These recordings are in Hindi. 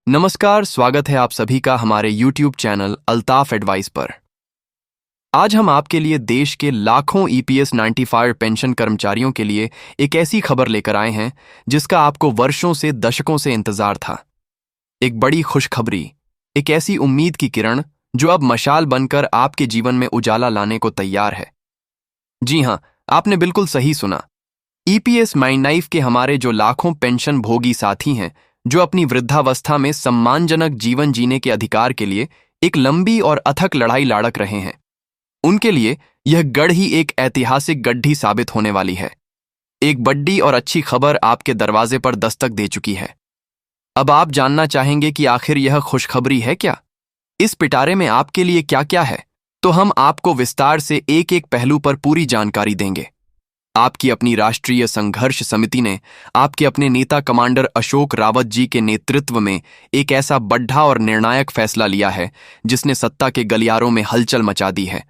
नमस्कार, स्वागत है आप सभी का हमारे YouTube चैनल अल्ताफ एडवाइस पर। आज हम आपके लिए देश के लाखों EPS 95 पेंशन कर्मचारियों के लिए एक ऐसी खबर लेकर आए हैं जिसका आपको वर्षों से दशकों से इंतजार था। एक बड़ी खुशखबरी, एक ऐसी उम्मीद की किरण जो अब मशाल बनकर आपके जीवन में उजाला लाने को तैयार है। जी हाँ, आपने बिल्कुल सही सुना। EPS 95 के हमारे जो लाखों पेंशन भोगी साथी हैं, जो अपनी वृद्धावस्था में सम्मानजनक जीवन जीने के अधिकार के लिए एक लंबी और अथक लड़ाई लड़क रहे हैं, उनके लिए यह गढ़ ही एक ऐतिहासिक गड्ढी साबित होने वाली है। एक बड़ी और अच्छी खबर आपके दरवाजे पर दस्तक दे चुकी है। अब आप जानना चाहेंगे कि आखिर यह खुशखबरी है क्या? इस पिटारे में आपके लिए क्या क्या है? तो हम आपको विस्तार से एक एक पहलू पर पूरी जानकारी देंगे। आपकी अपनी राष्ट्रीय संघर्ष समिति ने आपके अपने नेता कमांडर अशोक रावत जी के नेतृत्व में एक ऐसा बड़ा और निर्णायक फैसला लिया है जिसने सत्ता के गलियारों में हलचल मचा दी है।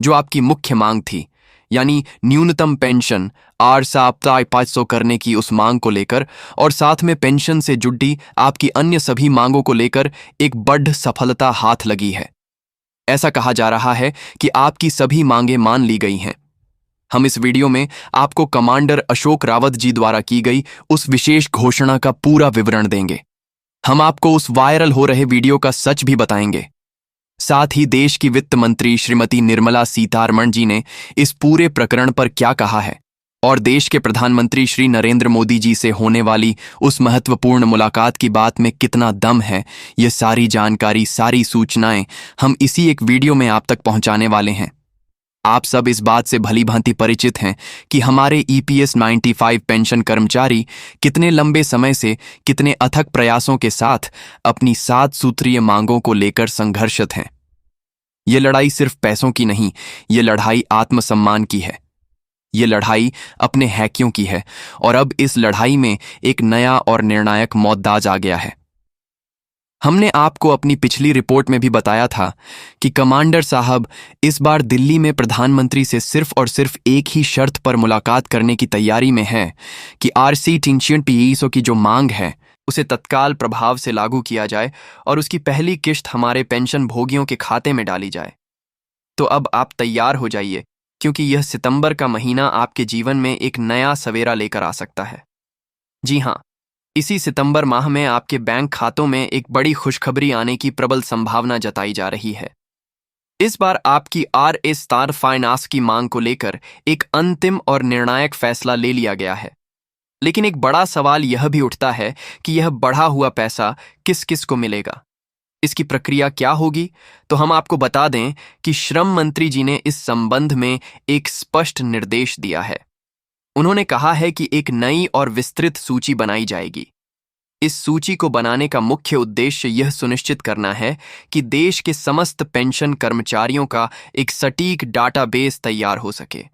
जो आपकी मुख्य मांग थी, यानी न्यूनतम पेंशन 8,500 करने की उस मांग को लेकर और साथ में पेंशन से जुड़ी आपकी अन्य सभी मांगों को लेकर एक बड़ी सफलता हाथ लगी है। ऐसा कहा जा रहा है कि आपकी सभी मांगें मान ली गई हैं। हम इस वीडियो में आपको कमांडर अशोक रावत जी द्वारा की गई उस विशेष घोषणा का पूरा विवरण देंगे। हम आपको उस वायरल हो रहे वीडियो का सच भी बताएंगे। साथ ही देश की वित्त मंत्री श्रीमती निर्मला सीतारमण जी ने इस पूरे प्रकरण पर क्या कहा है और देश के प्रधानमंत्री श्री नरेंद्र मोदी जी से होने वाली उस महत्वपूर्ण मुलाकात की बात में कितना दम है, ये सारी जानकारी, सारी सूचनाएं हम इसी एक वीडियो में आप तक पहुंचाने वाले हैं। आप सब इस बात से भली भांति परिचित हैं कि हमारे EPS 95 पेंशन कर्मचारी कितने लंबे समय से, कितने अथक प्रयासों के साथ अपनी 7 सूत्रीय मांगों को लेकर संघर्षित हैं। ये लड़ाई सिर्फ पैसों की नहीं, ये लड़ाई आत्मसम्मान की है। ये लड़ाई अपने हैकियों की है और अब इस लड़ाई में एक नया और निर्णायक मोद्दाज आ गया है। हमने आपको अपनी पिछली रिपोर्ट में भी बताया था कि कमांडर साहब इस बार दिल्ली में प्रधानमंत्री से सिर्फ और सिर्फ एक ही शर्त पर मुलाकात करने की तैयारी में है कि RC टेंशन PESO की जो मांग है उसे तत्काल प्रभाव से लागू किया जाए और उसकी पहली किश्त हमारे पेंशन भोगियों के खाते में डाली जाए। तो अब आप तैयार हो जाइए, क्योंकि यह सितंबर का महीना आपके जीवन में एक नया सवेरा लेकर आ सकता है। जी हाँ, इसी सितंबर माह में आपके बैंक खातों में एक बड़ी खुशखबरी आने की प्रबल संभावना जताई जा रही है। इस बार आपकी RS स्टार फाइनांस की मांग को लेकर एक अंतिम और निर्णायक फैसला ले लिया गया है। लेकिन एक बड़ा सवाल यह भी उठता है कि यह बढ़ा हुआ पैसा किस किस को मिलेगा, इसकी प्रक्रिया क्या होगी? तो हम आपको बता दें कि श्रम मंत्री जी ने इस संबंध में एक स्पष्ट निर्देश दिया है। उन्होंने कहा है कि एक नई और विस्तृत सूची बनाई जाएगी। इस सूची को बनाने का मुख्य उद्देश्य यह सुनिश्चित करना है कि देश के समस्त पेंशन कर्मचारियों का एक सटीक डाटाबेस तैयार हो सके।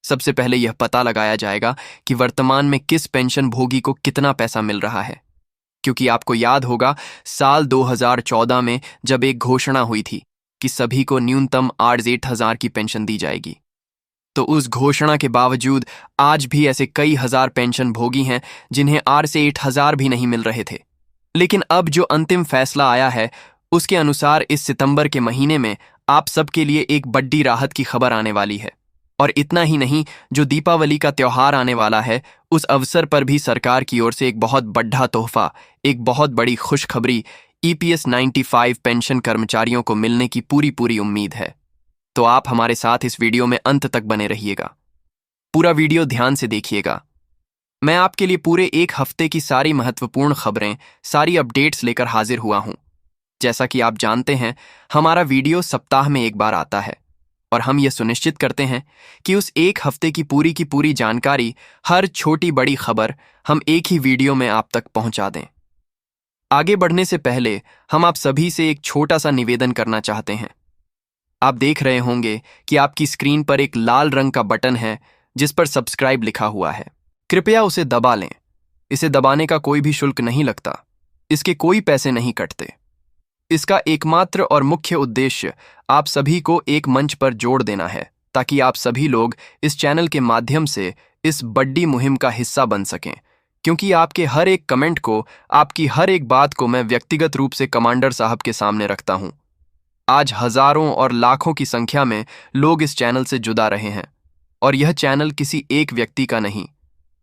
सबसे पहले यह पता लगाया जाएगा कि वर्तमान में किस पेंशन भोगी को कितना पैसा मिल रहा है, क्योंकि आपको याद होगा साल 2014 में जब एक घोषणा हुई थी कि सभी को न्यूनतम 8,000 की पेंशन दी जाएगी, तो उस घोषणा के बावजूद आज भी ऐसे कई हजार पेंशन भोगी हैं जिन्हें 8,000 भी नहीं मिल रहे थे। लेकिन अब जो अंतिम फैसला आया है उसके अनुसार इस सितंबर के महीने में आप सबके लिए एक बड़ी राहत की खबर आने वाली है। और इतना ही नहीं, जो दीपावली का त्योहार आने वाला है उस अवसर पर भी सरकार की ओर से एक बहुत बड़ा तोहफा, एक बहुत बड़ी खुशखबरी EPS 95 पेंशन कर्मचारियों को मिलने की पूरी उम्मीद है। तो आप हमारे साथ इस वीडियो में अंत तक बने रहिएगा। पूरा वीडियो ध्यान से देखिएगा। मैं आपके लिए पूरे एक हफ्ते की सारी महत्वपूर्ण खबरें, सारी अपडेट्स लेकर हाजिर हुआ हूं। जैसा कि आप जानते हैं, हमारा वीडियो सप्ताह में एक बार आता है और हम यह सुनिश्चित करते हैं कि उस एक हफ्ते की पूरी जानकारी, हर छोटी बड़ी खबर हम एक ही वीडियो में आप तक पहुंचा दें। आगे बढ़ने से पहले हम आप सभी से एक छोटा सा निवेदन करना चाहते हैं। आप देख रहे होंगे कि आपकी स्क्रीन पर एक लाल रंग का बटन है जिस पर सब्सक्राइब लिखा हुआ है। कृपया उसे दबा लें। इसे दबाने का कोई भी शुल्क नहीं लगता, इसके कोई पैसे नहीं कटते। इसका एकमात्र और मुख्य उद्देश्य आप सभी को एक मंच पर जोड़ देना है, ताकि आप सभी लोग इस चैनल के माध्यम से इस बड़ी मुहिम का हिस्सा बन सकें, क्योंकि आपके हर एक कमेंट को, आपकी हर एक बात को मैं व्यक्तिगत रूप से कमांडर साहब के सामने रखता हूं। आज हजारों और लाखों की संख्या में लोग इस चैनल से जुड़ा रहे हैं, और यह चैनल किसी एक व्यक्ति का नहीं,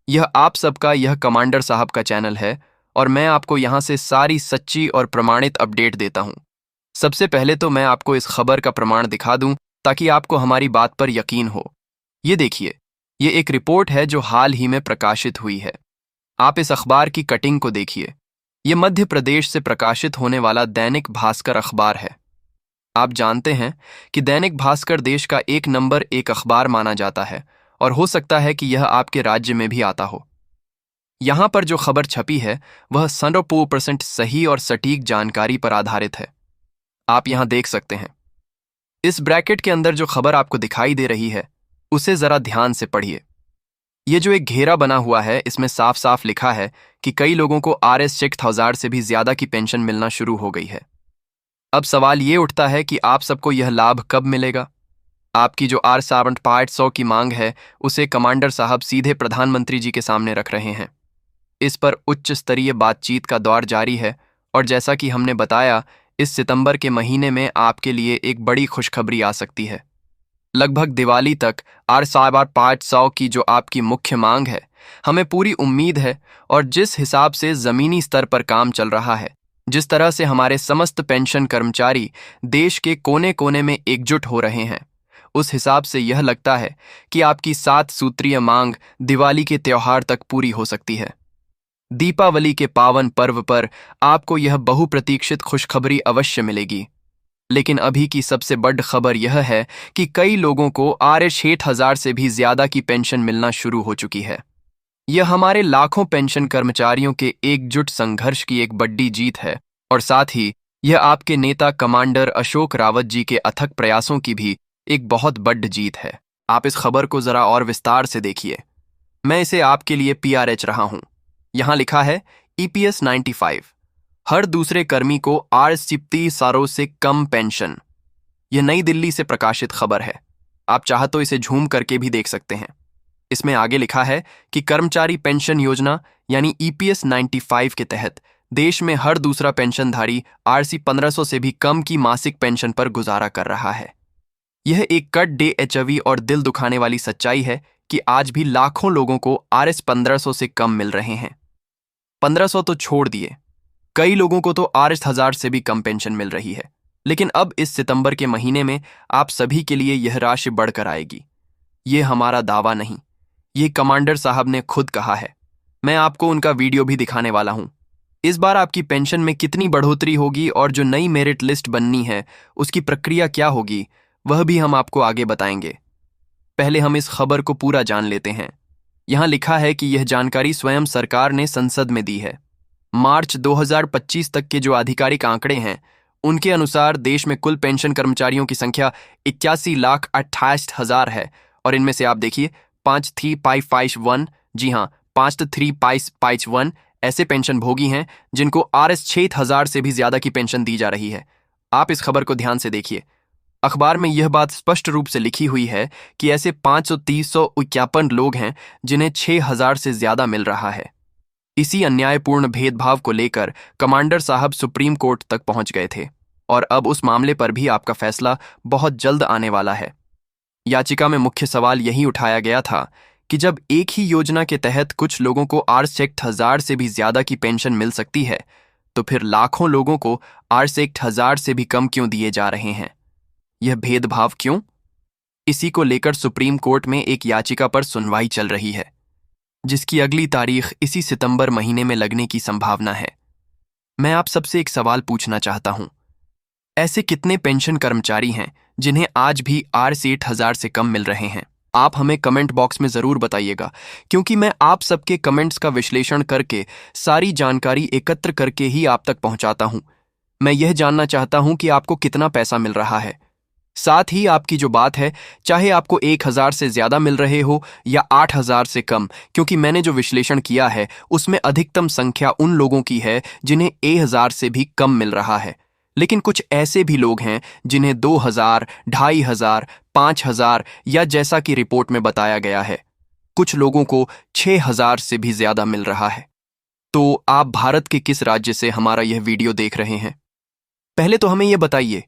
यह आप सबका, यह कमांडर साहब का चैनल है। और मैं आपको यहां से सारी सच्ची और प्रमाणित अपडेट देता हूं। सबसे पहले तो मैं आपको इस खबर का प्रमाण दिखा दूं ताकि आपको हमारी बात पर यकीन हो। ये देखिए, ये एक रिपोर्ट है जो हाल ही में प्रकाशित हुई है। आप इस अखबार की कटिंग को देखिए। ये मध्य प्रदेश से प्रकाशित होने वाला दैनिक भास्कर अखबार है। आप जानते हैं कि दैनिक भास्कर देश का एक नंबर एक अखबार माना जाता है, और हो सकता है कि यह आपके राज्य में भी आता हो। यहां पर जो खबर छपी है वह 100% सही और सटीक जानकारी पर आधारित है। आप यहां देख सकते हैं। इस ब्रैकेट के अंदर जो खबर आपको दिखाई दे रही है उसे जरा ध्यान से पढ़िए। ये जो एक घेरा बना हुआ है, इसमें साफ साफ लिखा है कि कई लोगों को RS-6000 से भी ज्यादा की पेंशन मिलना शुरू हो गई है। अब सवाल ये उठता है कि आप सबको यह लाभ कब मिलेगा। आपकी जो R-700 की मांग है उसे कमांडर साहब सीधे प्रधानमंत्री जी के सामने रख रहे हैं। इस पर उच्च स्तरीय बातचीत का दौर जारी है, और जैसा कि हमने बताया, इस सितंबर के महीने में आपके लिए एक बड़ी खुशखबरी आ सकती है। लगभग दिवाली तक R-700 की जो आपकी मुख्य मांग है, हमें पूरी उम्मीद है, और जिस हिसाब से जमीनी स्तर पर काम चल रहा है, जिस तरह से हमारे समस्त पेंशन कर्मचारी देश के कोने कोने में एकजुट हो रहे हैं, उस हिसाब से यह लगता है कि आपकी 7 सूत्रीय मांग दिवाली के त्योहार तक पूरी हो सकती है। दीपावली के पावन पर्व पर आपको यह बहुप्रतीक्षित खुशखबरी अवश्य मिलेगी। लेकिन अभी की सबसे बड़ी खबर यह है कि कई लोगों को RS-6000 से भी ज्यादा की पेंशन मिलना शुरू हो चुकी है। यह हमारे लाखों पेंशन कर्मचारियों के एकजुट संघर्ष की एक बड़ी जीत है, और साथ ही यह आपके नेता कमांडर अशोक रावत जी के अथक प्रयासों की भी एक बहुत बड़ी जीत है। आप इस खबर को जरा और विस्तार से देखिए। मैं इसे आपके लिए PRH रहा हूं। यहां लिखा है EPS 95, हर दूसरे कर्मी को RS-60 से कम पेंशन। यह नई दिल्ली से प्रकाशित खबर है। आप चाह तो इसे झूम करके भी देख सकते हैं। इसमें आगे लिखा है कि कर्मचारी पेंशन योजना यानी EPS 95 के तहत देश में हर दूसरा पेंशनधारी RC-1500 से भी कम की मासिक पेंशन पर गुजारा कर रहा है। यह एक कट डे HV और दिल दुखाने वाली सच्चाई है कि आज भी लाखों लोगों को RS-1500 से कम मिल रहे हैं। 1500 तो छोड़ दिए, कई लोगों को तो RS-1000 से भी कम पेंशन मिल रही है। लेकिन अब इस सितंबर के महीने में आप सभी के लिए यह राशि बढ़कर आएगी। ये हमारा दावा नहीं, ये कमांडर साहब ने खुद कहा है। मैं आपको उनका वीडियो भी दिखाने वाला हूं। इस बार आपकी पेंशन में कितनी बढ़ोतरी होगी और जो नई मेरिट लिस्ट बननी है उसकी प्रक्रिया क्या होगी, वह भी हम आपको आगे बताएंगे। पहले हम इस खबर को पूरा जान लेते हैं। यहां लिखा है कि यह जानकारी स्वयं सरकार ने संसद में दी है। मार्च 2025 तक के जो आधिकारिक आंकड़े हैं उनके अनुसार देश में कुल पेंशन कर्मचारियों की संख्या 81,28,000 है, और इनमें से आप देखिए 53,551, जी हाँ 53,551 ऐसे पेंशन भोगी हैं जिनको RS-6000 से भी ज्यादा की पेंशन दी जा रही है। आप इस खबर को ध्यान से देखिए। अखबार में यह बात स्पष्ट रूप से लिखी हुई है कि ऐसे 531 लोग हैं जिन्हें 6,000 से ज्यादा मिल रहा है। इसी अन्यायपूर्ण भेदभाव को लेकर कमांडर साहब सुप्रीम कोर्ट तक पहुंच गए थे, और अब उस मामले पर भी आपका फैसला बहुत जल्द आने वाला है। याचिका में मुख्य सवाल यही उठाया गया था कि जब एक ही योजना के तहत कुछ लोगों को RS-6000 से भी ज्यादा की पेंशन मिल सकती है, तो फिर लाखों लोगों को RS-6000 से भी कम क्यों दिए जा रहे हैं? यह भेदभाव क्यों? इसी को लेकर सुप्रीम कोर्ट में एक याचिका पर सुनवाई चल रही है, जिसकी अगली तारीख इसी सितंबर महीने में लगने की संभावना है। मैं आप सबसे एक सवाल पूछना चाहता हूं। ऐसे कितने पेंशन कर्मचारी हैं जिन्हें आज भी RS-6000 से कम मिल रहे हैं? आप हमें कमेंट बॉक्स में जरूर बताइएगा, क्योंकि मैं आप सबके कमेंट्स का विश्लेषण करके सारी जानकारी एकत्र करके ही आप तक पहुंचाता हूं। मैं यह जानना चाहता हूं कि आपको कितना पैसा मिल रहा है। साथ ही आपकी जो बात है, चाहे आपको 1,000 से ज्यादा मिल रहे हो या 8,000 से कम, क्योंकि मैंने जो विश्लेषण किया है उसमें अधिकतम संख्या उन लोगों की है जिन्हें 1,000 से भी कम मिल रहा है। लेकिन कुछ ऐसे भी लोग हैं जिन्हें 2,000, 2,500, 5,000 या जैसा कि रिपोर्ट में बताया गया है। कुछ लोगों को 6,000 से भी ज्यादा मिल रहा है। तो आप भारत के किस राज्य से हमारा यह वीडियो देख रहे हैं? पहले तो हमें यह बताइए।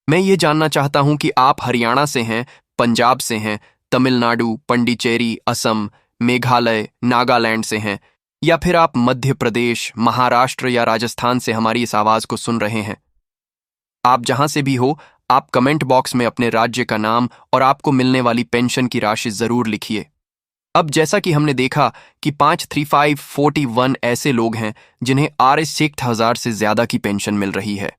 मैं ये जानना चाहता हूं कि आप हरियाणा से हैं, पंजाब से हैं, तमिलनाडु, पंडिचेरी, असम, मेघालय, नागालैंड से हैं, या फिर आप मध्य प्रदेश, महाराष्ट्र या राजस्थान से हमारी इस आवाज को सुन रहे हैं। आप जहां से भी हो, आप कमेंट बॉक्स में अपने राज्य का नाम और आपको मिलने वाली पेंशन की राशि जरूर लिखिए। अब जैसा कि हमने देखा कि 53541 ऐसे लोग हैं जिन्हें Rs 6,000 से ज्यादा की पेंशन मिल रही है।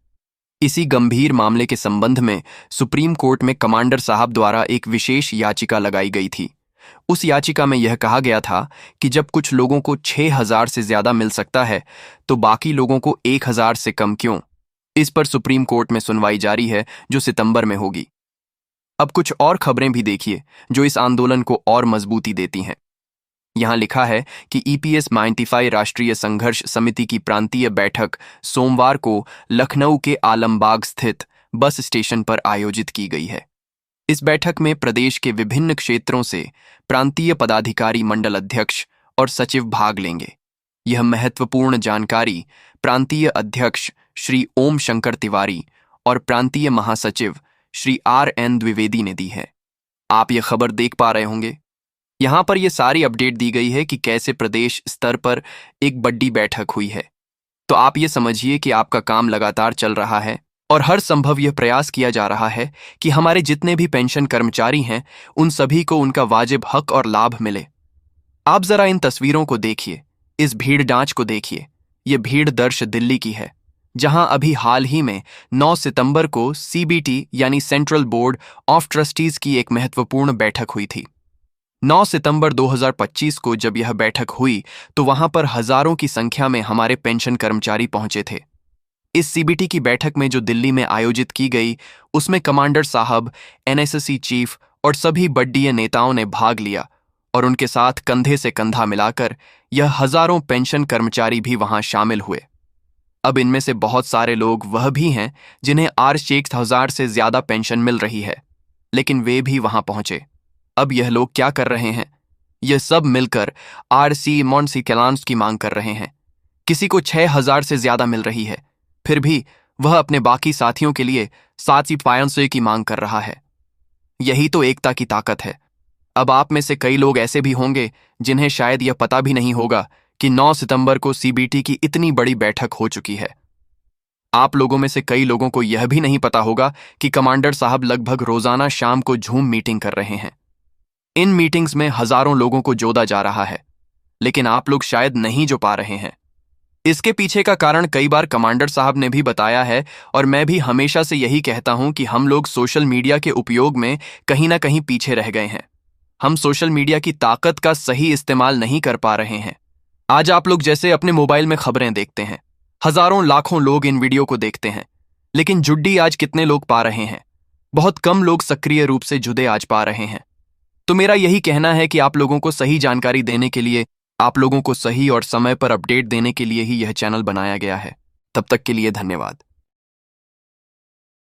इसी गंभीर मामले के संबंध में सुप्रीम कोर्ट में कमांडर साहब द्वारा एक विशेष याचिका लगाई गई थी। उस याचिका में यह कहा गया था कि जब कुछ लोगों को 6,000 से ज्यादा मिल सकता है तो बाकी लोगों को 1,000 से कम क्यों? इस पर सुप्रीम कोर्ट में सुनवाई जारी है, जो सितंबर में होगी। अब कुछ और खबरें भी देखिए जो इस आंदोलन को और मजबूती देती हैं। यहां लिखा है कि EPS 95 राष्ट्रीय संघर्ष समिति की प्रांतीय बैठक सोमवार को लखनऊ के आलमबाग स्थित बस स्टेशन पर आयोजित की गई है। इस बैठक में प्रदेश के विभिन्न क्षेत्रों से प्रांतीय पदाधिकारी, मंडल अध्यक्ष और सचिव भाग लेंगे। यह महत्वपूर्ण जानकारी प्रांतीय अध्यक्ष श्री ओम शंकर तिवारी और प्रांतीय महासचिव श्री RN द्विवेदी ने दी है। आप यह खबर देख पा रहे होंगे। यहां पर यह सारी अपडेट दी गई है कि कैसे प्रदेश स्तर पर एक बड़ी बैठक हुई है। तो आप ये समझिए कि आपका काम लगातार चल रहा है और हर संभव यह प्रयास किया जा रहा है कि हमारे जितने भी पेंशन कर्मचारी हैं उन सभी को उनका वाजिब हक और लाभ मिले। आप जरा इन तस्वीरों को देखिए, इस भीड़ डांच को देखिए। यह भीड़ दर्श दिल्ली की है, जहां अभी हाल ही में 9 सितंबर को CBT यानी सेंट्रल बोर्ड ऑफ ट्रस्टीज की एक महत्वपूर्ण बैठक हुई थी। 9 सितंबर 2025 को जब यह बैठक हुई तो वहां पर हजारों की संख्या में हमारे पेंशन कर्मचारी पहुंचे थे। इस CBT की बैठक में जो दिल्ली में आयोजित की गई, उसमें कमांडर साहब, NSSC चीफ और सभी बड़े नेताओं ने भाग लिया और उनके साथ कंधे से कंधा मिलाकर यह हजारों पेंशन कर्मचारी भी वहां शामिल हुए। अब इनमें से बहुत सारे लोग वह भी हैं जिन्हें Rs 6,000 से ज्यादा पेंशन मिल रही है, लेकिन वे भी वहां पहुंचे। अब यह लोग क्या कर रहे हैं? यह सब मिलकर RC मॉन्सी कैलांस की मांग कर रहे हैं। किसी को 6,000 से ज्यादा मिल रही है, फिर भी वह अपने बाकी साथियों के लिए 7,500 की मांग कर रहा है। यही तो एकता की ताकत है। अब आप में से कई लोग ऐसे भी होंगे जिन्हें शायद यह पता भी नहीं होगा कि 9 सितंबर को CBT की इतनी बड़ी बैठक हो चुकी है। आप लोगों में से कई लोगों को यह भी नहीं पता होगा कि कमांडर साहब लगभग रोजाना शाम को झूम मीटिंग कर रहे हैं। इन मीटिंग्स में हजारों लोगों को जोड़ा जा रहा है, लेकिन आप लोग शायद नहीं जो पा रहे हैं। इसके पीछे का कारण कई बार कमांडर साहब ने भी बताया है और मैं भी हमेशा से यही कहता हूं कि हम लोग सोशल मीडिया के उपयोग में कहीं ना कहीं पीछे रह गए हैं। हम सोशल मीडिया की ताकत का सही इस्तेमाल नहीं कर पा रहे हैं। आज आप लोग जैसे अपने मोबाइल में खबरें देखते हैं, हजारों लाखों लोग इन वीडियो को देखते हैं, लेकिन जुड्डी आज कितने लोग पा रहे हैं? बहुत कम लोग सक्रिय रूप से जुड़े आज पा रहे हैं। तो मेरा यही कहना है कि आप लोगों को सही जानकारी देने के लिए, आप लोगों को सही और समय पर अपडेट देने के लिए ही यह चैनल बनाया गया है। तब तक के लिए धन्यवाद।